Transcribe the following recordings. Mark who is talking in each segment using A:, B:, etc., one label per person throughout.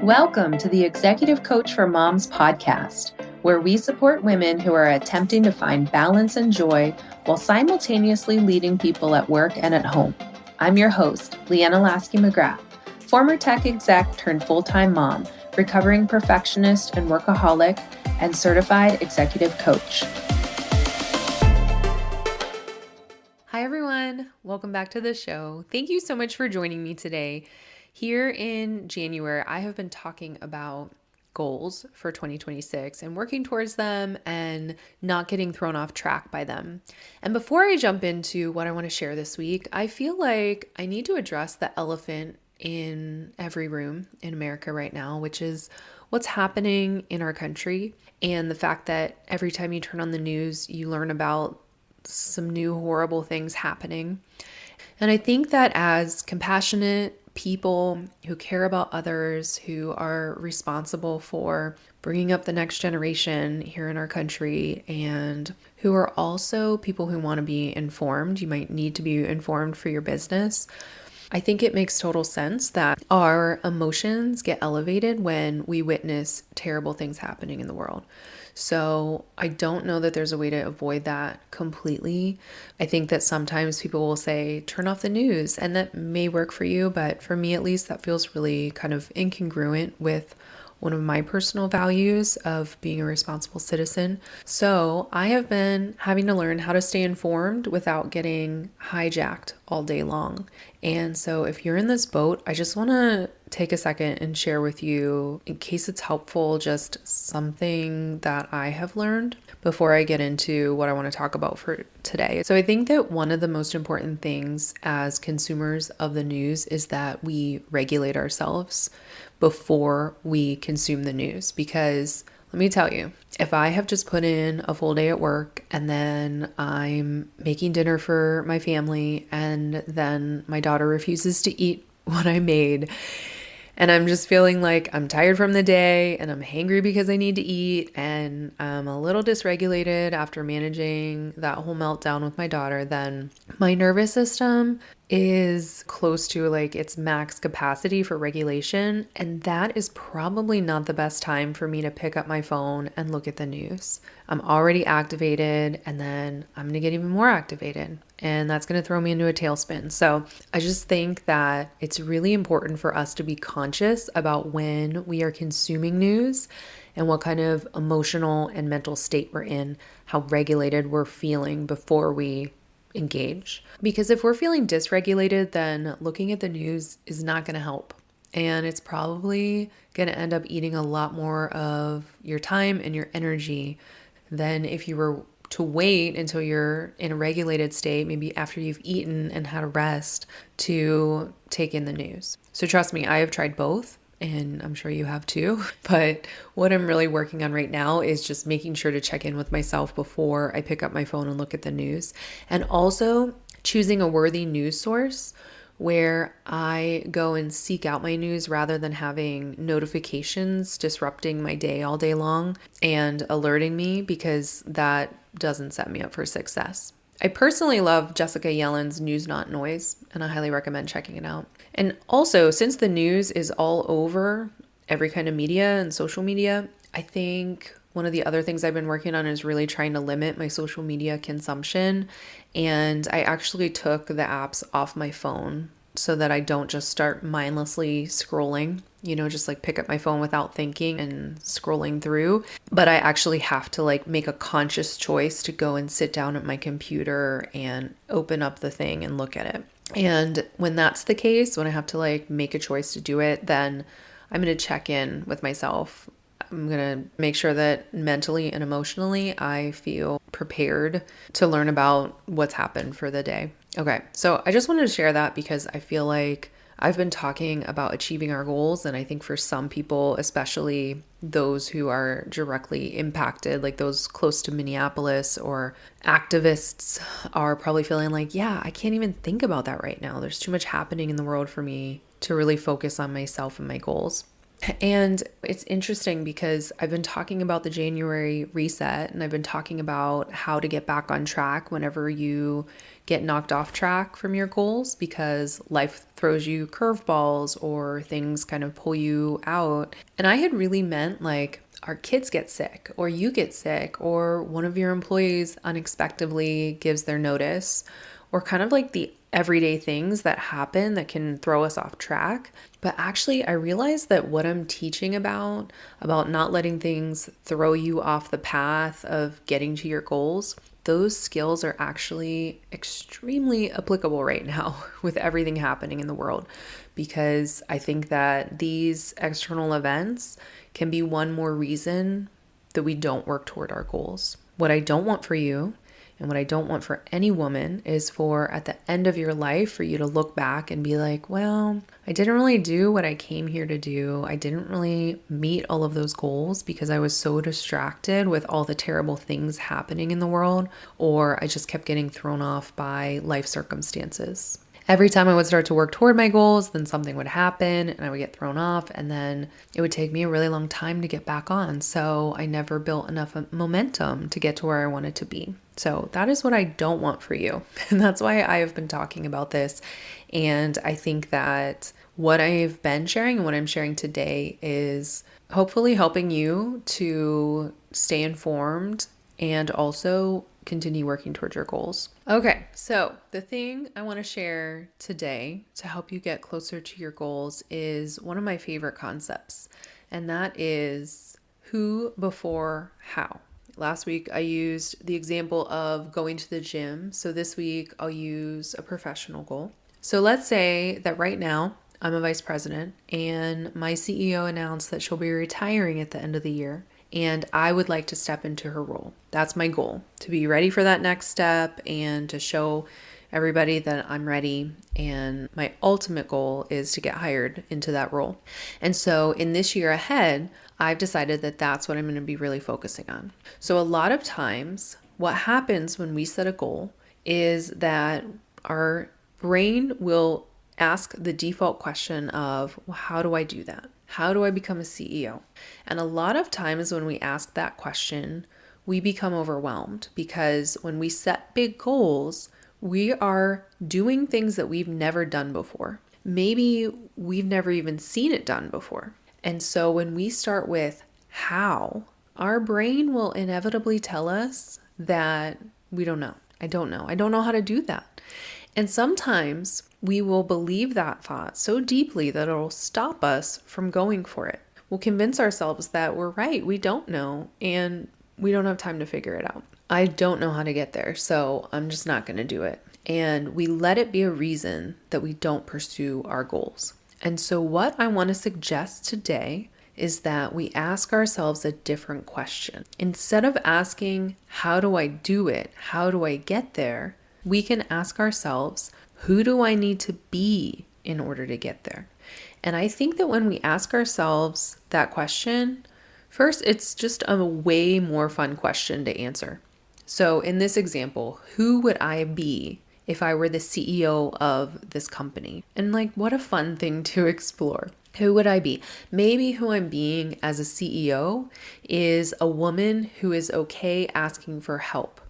A: Welcome to the Executive Coach for Moms podcast, where we support women who are attempting to find balance and joy while simultaneously leading people at work and at home. I'm your host, Leanna McGrath, former tech exec turned full-time mom, recovering perfectionist and workaholic, and certified executive coach. Hi, everyone. Welcome back to the show. Thank you so much for joining me today. Here in January, I have been talking about goals for 2026 and working towards them and not getting thrown off track by them. And before I jump into what I want to share this week, I feel like I need to address the elephant in every room in America right now, which is what's happening in our country and the fact that every time you turn on the news, you learn about some new horrible things happening. And I think that as compassionate people who care about others, who are responsible for bringing up the next generation here in our country, and who are also people who want to be informed, you might need to be informed for your business. I think it makes total sense that our emotions get elevated when we witness terrible things happening in the world. So I don't know that there's a way to avoid that completely. I think that sometimes people will say, turn off the news, and that may work for you, but for me at least, that feels really kind of incongruent with one of my personal values of being a responsible citizen. So I have been having to learn how to stay informed without getting hijacked all day long. And so if you're in this boat, I just want to take a second and share with you, in case it's helpful, just something that I have learned before I get into what I want to talk about for today. So I think that one of the most important things as consumers of the news is that we regulate ourselves before we consume the news. Because let me tell you, if I have just put in a full day at work and then I'm making dinner for my family and then my daughter refuses to eat what I made, and I'm just feeling like I'm tired from the day and I'm hangry because I need to eat and I'm a little dysregulated after managing that whole meltdown with my daughter, then my nervous system is close to like its max capacity for regulation. And that is probably not the best time for me to pick up my phone and look at the news. I'm already activated and then I'm going to get even more activated. And that's going to throw me into a tailspin. So I just think that it's really important for us to be conscious about when we are consuming news and what kind of emotional and mental state we're in, how regulated we're feeling before we engage. Because if we're feeling dysregulated, then looking at the news is not going to help. And it's probably going to end up eating a lot more of your time and your energy than if you were to wait until you're in a regulated state, maybe after you've eaten and had a rest, to take in the news. So trust me, I have tried both. And I'm sure you have too. But what I'm really working on right now is just making sure to check in with myself before I pick up my phone and look at the news. And also choosing a worthy news source where I go and seek out my news rather than having notifications disrupting my day all day long and alerting me, because that doesn't set me up for success. I personally love Jessica Yellen's News Not Noise, and I highly recommend checking it out. And also, since the news is all over every kind of media and social media, I think one of the other things I've been working on is really trying to limit my social media consumption. And I actually took the apps off my phone so that I don't just start mindlessly scrolling, just like pick up my phone without thinking and scrolling through. But I actually have to like make a conscious choice to go and sit down at my computer and open up the thing and look at it. And when that's the case, when I have to like make a choice to do it, then I'm going to check in with myself. I'm going to make sure that mentally and emotionally I feel prepared to learn about what's happened for the day. Okay, so I just wanted to share that because I feel like I've been talking about achieving our goals. And I think for some people, especially those who are directly impacted, like those close to Minneapolis or activists, are probably feeling like, yeah, I can't even think about that right now. There's too much happening in the world for me to really focus on myself and my goals. And it's interesting because I've been talking about the January reset, and I've been talking about how to get back on track whenever you get knocked off track from your goals because life throws you curveballs or things kind of pull you out. And I had really meant like our kids get sick or you get sick or one of your employees unexpectedly gives their notice, or kind of like the everyday things that happen that can throw us off track. But actually, I realized that what I'm teaching about not letting things throw you off the path of getting to your goals, those skills are actually extremely applicable right now with everything happening in the world. Because I think that these external events can be one more reason that we don't work toward our goals. What I don't want for you and what I don't want for any woman is for at the end of your life for you to look back and be like, well, I didn't really do what I came here to do. I didn't really meet all of those goals because I was so distracted with all the terrible things happening in the world, or I just kept getting thrown off by life circumstances. Every time I would start to work toward my goals, then something would happen and I would get thrown off, and then it would take me a really long time to get back on. So I never built enough momentum to get to where I wanted to be. So that is what I don't want for you. And that's why I have been talking about this. And I think that what I've been sharing and what I'm sharing today is hopefully helping you to stay informed and also continue working towards your goals. Okay, so the thing I want to share today to help you get closer to your goals is one of my favorite concepts, and that is who before how. Last week I used the example of going to the gym, so this week I'll use a professional goal. So let's say that right now I'm a vice president and my CEO announced that she'll be retiring at the end of the year, and I would like to step into her role. That's my goal, to be ready for that next step and to show everybody that I'm ready. And my ultimate goal is to get hired into that role. And so in this year ahead, I've decided that that's what I'm going to be really focusing on. So a lot of times what happens when we set a goal is that our brain will ask the default question of, well, how do I do that? How do I become a CEO? And a lot of times when we ask that question, we become overwhelmed because when we set big goals, we are doing things that we've never done before. Maybe we've never even seen it done before. And so when we start with how, our brain will inevitably tell us that we don't know. I don't know. I don't know how to do that. And sometimes we will believe that thought so deeply that it'll stop us from going for it. We'll convince ourselves that we're right, we don't know, and we don't have time to figure it out. I don't know how to get there, so I'm just not going to do it. And we let it be a reason that we don't pursue our goals. And so what I want to suggest today is that we ask ourselves a different question. Instead of asking, how do I do it? How do I get there? We can ask ourselves, who do I need to be in order to get there? And I think that when we ask ourselves that question, first, it's just a way more fun question to answer. So in this example, who would I be if I were the CEO of this company? And like, what a fun thing to explore. Who would I be? Maybe who I'm being as a CEO is a woman who is okay asking for help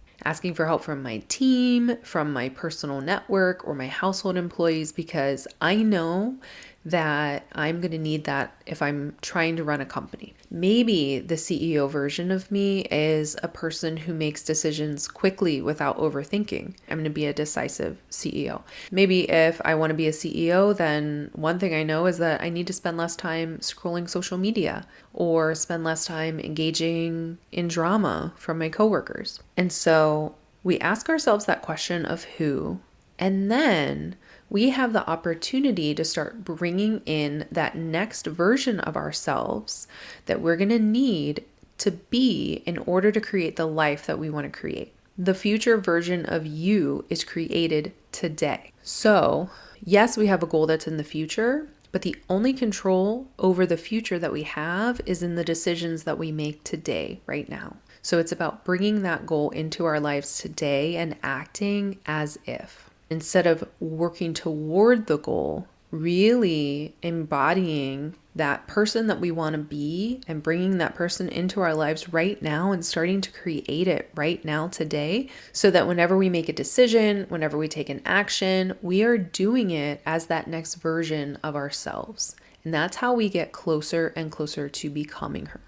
A: from my team, from my personal network, or my household employees, because I know that I'm going to need that if I'm trying to run a company. Maybe the CEO version of me is a person who makes decisions quickly without overthinking. I'm going to be a decisive CEO. Maybe if I want to be a CEO, then one thing I know is that I need to spend less time scrolling social media or spend less time engaging in drama from my coworkers. And so we ask ourselves that question of who, and then we have the opportunity to start bringing in that next version of ourselves that we're going to need to be in order to create the life that we want to create. The future version of you is created today. So, yes, we have a goal that's in the future, but the only control over the future that we have is in the decisions that we make today, right now. So it's about bringing that goal into our lives today and acting as if. Instead of working toward the goal, really embodying that person that we want to be and bringing that person into our lives right now and starting to create it right now today, so that whenever we make a decision, whenever we take an action, we are doing it as that next version of ourselves. And that's how we get closer and closer to becoming her.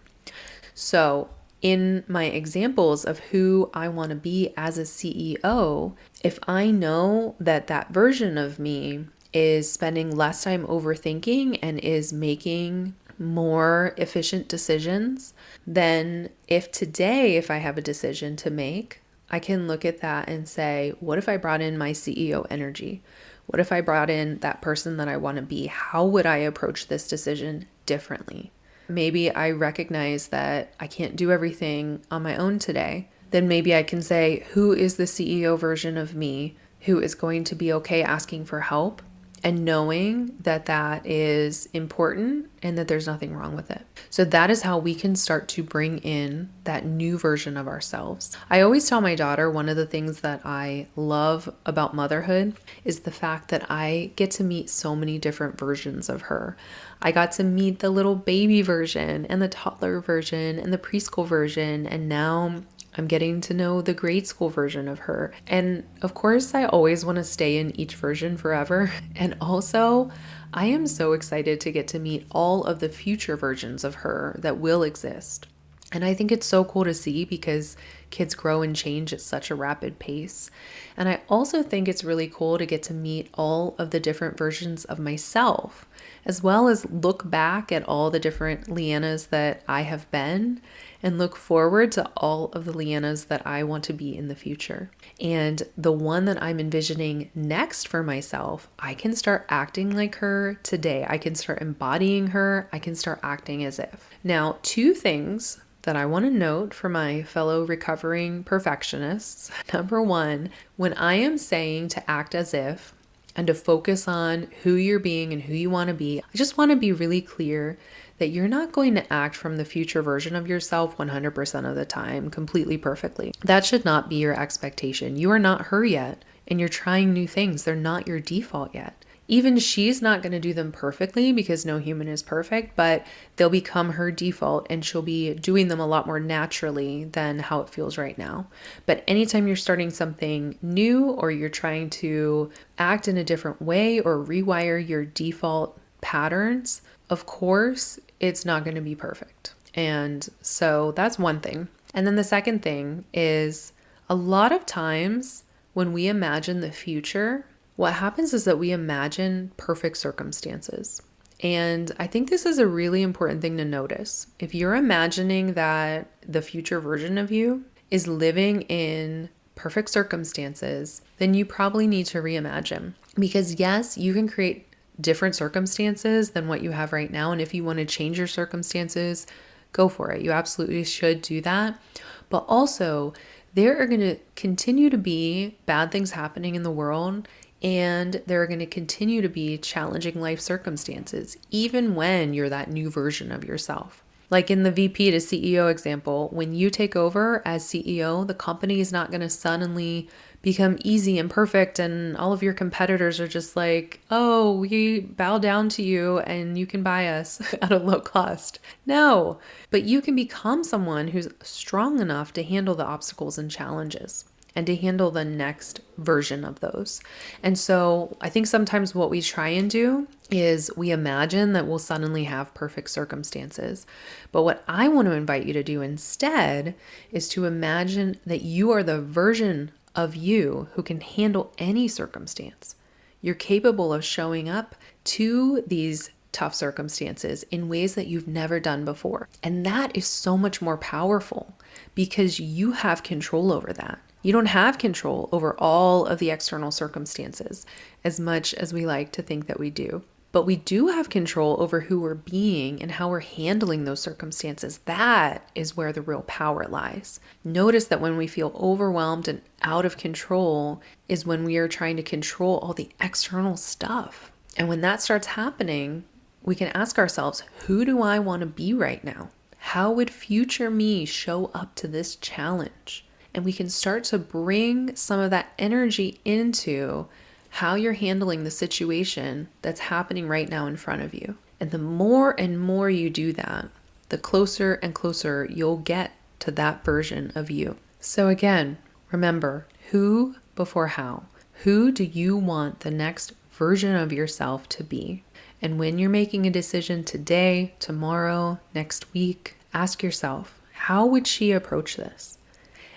A: So in my examples of who I want to be as a CEO, if I know that that version of me is spending less time overthinking and is making more efficient decisions, then if I have a decision to make, I can look at that and say, what if I brought in my CEO energy? What if I brought in that person that I want to be? How would I approach this decision differently? Maybe I recognize that I can't do everything on my own today. Then maybe I can say, who is the CEO version of me who is going to be okay asking for help and knowing that that is important and that there's nothing wrong with it. So that is how we can start to bring in that new version of ourselves. I always tell my daughter one of the things that I love about motherhood is the fact that I get to meet so many different versions of her. I got to meet the little baby version and the toddler version and the preschool version, and now I'm getting to know the grade school version of her. And of course, I always want to stay in each version forever. And also, I am so excited to get to meet all of the future versions of her that will exist. And I think it's so cool to see because kids grow and change at such a rapid pace. And I also think it's really cool to get to meet all of the different versions of myself, as well as look back at all the different Leannas that I have been and look forward to all of the Leannas that I want to be in the future. And the one that I'm envisioning next for myself, I can start acting like her today. I can start embodying her. I can start acting as if. Now, two things that I want to note for my fellow recovering perfectionists. Number one, when I am saying to act as if and to focus on who you're being and who you want to be, I just want to be really clear that you're not going to act from the future version of yourself 100% of the time, completely perfectly. That should not be your expectation. You are not her yet, and you're trying new things. They're not your default yet. Even she's not going to do them perfectly because no human is perfect, but they'll become her default and she'll be doing them a lot more naturally than how it feels right now. But anytime you're starting something new or you're trying to act in a different way or rewire your default patterns, of course, it's not going to be perfect. And so that's one thing. And then the second thing is a lot of times when we imagine the future, what happens is that we imagine perfect circumstances. And I think this is a really important thing to notice. If you're imagining that the future version of you is living in perfect circumstances, then you probably need to reimagine. Because yes, you can create different circumstances than what you have right now. And if you want to change your circumstances, go for it. You absolutely should do that. But also, there are going to continue to be bad things happening in the world. And there are going to continue to be challenging life circumstances, even when you're that new version of yourself. Like in the VP to CEO example, when you take over as CEO, the company is not going to suddenly become easy and perfect and all of your competitors are just like, oh, we bow down to you and you can buy us at a low cost. No, but you can become someone who's strong enough to handle the obstacles and challenges and to handle the next version of those. And so I think sometimes what we try and do is we imagine that we'll suddenly have perfect circumstances. But what I want to invite you to do instead is to imagine that you are the version of you who can handle any circumstance. You're capable of showing up to these tough circumstances in ways that you've never done before. And that is so much more powerful because you have control over that. You don't have control over all of the external circumstances as much as we like to think that we do. But we do have control over who we're being and how we're handling those circumstances. That is where the real power lies. Notice that when we feel overwhelmed and out of control is when we are trying to control all the external stuff. And when that starts happening, we can ask ourselves, who do I want to be right now? How would future me show up to this challenge? And we can start to bring some of that energy into how you're handling the situation that's happening right now in front of you. And the more and more you do that, the closer and closer you'll get to that version of you. So again, remember, who before how. Who do you want the next version of yourself to be? And when you're making a decision today, tomorrow, next week, ask yourself, how would she approach this?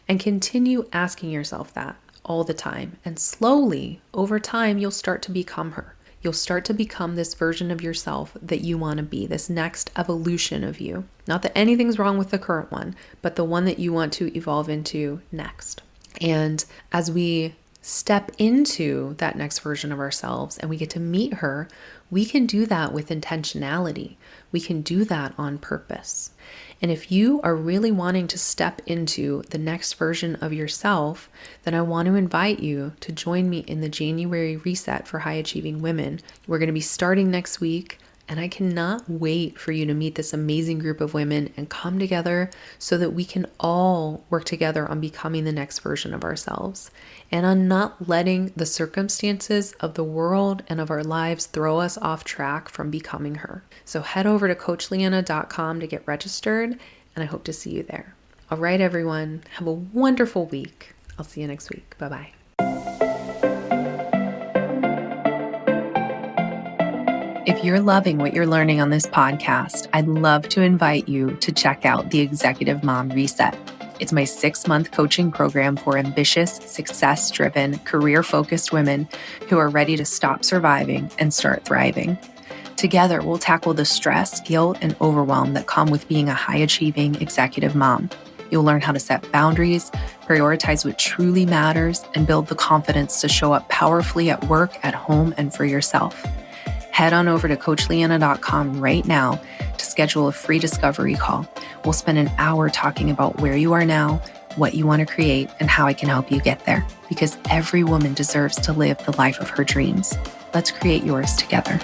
A: And continue asking yourself that all the time. And slowly, over time, you'll start to become her. You'll start to become this version of yourself that you want to be, this next evolution of you. Not that anything's wrong with the current one, but the one that you want to evolve into next. And as we step into that next version of ourselves and we get to meet her, we can do that with intentionality. We can do that on purpose. And if you are really wanting to step into the next version of yourself, then I want to invite you to join me in the January reset for high achieving women. We're going to be starting next week. And I cannot wait for you to meet this amazing group of women and come together so that we can all work together on becoming the next version of ourselves and on not letting the circumstances of the world and of our lives throw us off track from becoming her. So head over to coachleanna.com to get registered, and I hope to see you there. All right, everyone, have a wonderful week. I'll see you next week. Bye-bye. If you're loving what you're learning on this podcast, I'd love to invite you to check out the Executive Mom Reset. It's my 6-month coaching program for ambitious, success-driven, career-focused women who are ready to stop surviving and start thriving. Together, we'll tackle the stress, guilt, and overwhelm that come with being a high-achieving executive mom. You'll learn how to set boundaries, prioritize what truly matters, and build the confidence to show up powerfully at work, at home, and for yourself. Head on over to coachleanna.com right now to schedule a free discovery call. We'll spend an hour talking about where you are now, what you want to create, and how I can help you get there. Because every woman deserves to live the life of her dreams. Let's create yours together.